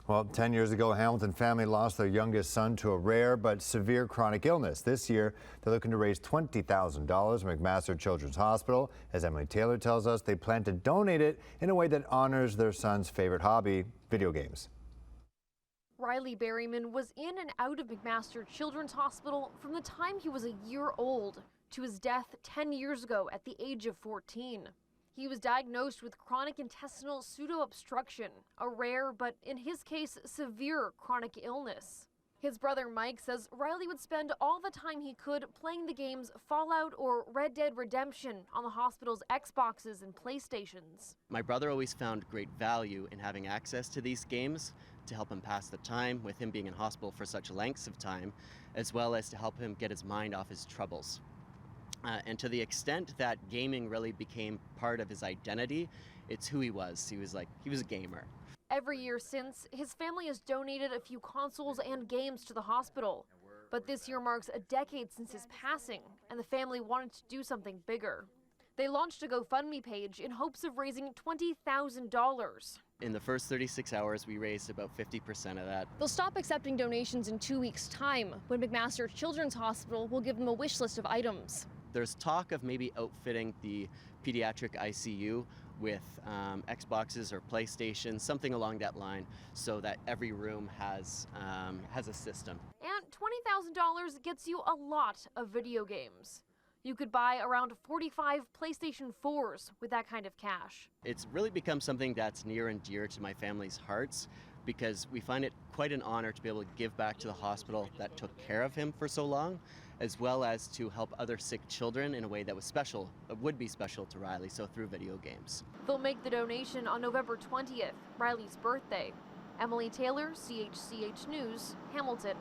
Well, 10 years ago, Hamilton family lost their youngest son to a rare but severe chronic illness. This year, they're looking to raise $20,000 at McMaster Children's Hospital. As Emily Taylor tells us, they plan to donate it in a way that honors their son's favorite hobby, video games. Riley Berryman was in and out of McMaster Children's Hospital from the time he was a year old to his death 10 years ago at the age of 14. He was diagnosed with chronic intestinal pseudo-obstruction, a rare but, in his case, severe chronic illness. His brother Mike says Riley would spend all the time he could playing the games Fallout or Red Dead Redemption on the hospital's Xboxes and PlayStations. My brother always found great value in having access to these games to help him pass the time, with him being in hospital for such lengths of time, as well as to help him get his mind off his troubles. And to the extent that gaming really became part of his identity, it's who he was. He was a gamer. Every year since, his family has donated a few consoles and games to the hospital. But this year marks a decade since his passing, and the family wanted to do something bigger. They launched a GoFundMe page in hopes of raising $20,000. In the first 36 hours, we raised about 50% of that. They'll stop accepting donations in 2 weeks' time, when McMaster Children's Hospital will give them a wish list of items. There's talk of maybe outfitting the pediatric ICU with Xboxes or PlayStation, something along that line, so that every room has a system. And $20,000 gets you a lot of video games. You could buy around 45 PlayStation 4s with that kind of cash. It's really become something that's near and dear to my family's hearts, because we find it quite an honor to be able to give back to the hospital that took care of him for so long, as well as to help other sick children in a way that was special, would be special to Riley, so through video games. They'll make the donation on November 20th, Riley's birthday. Emily Taylor, CHCH News, Hamilton.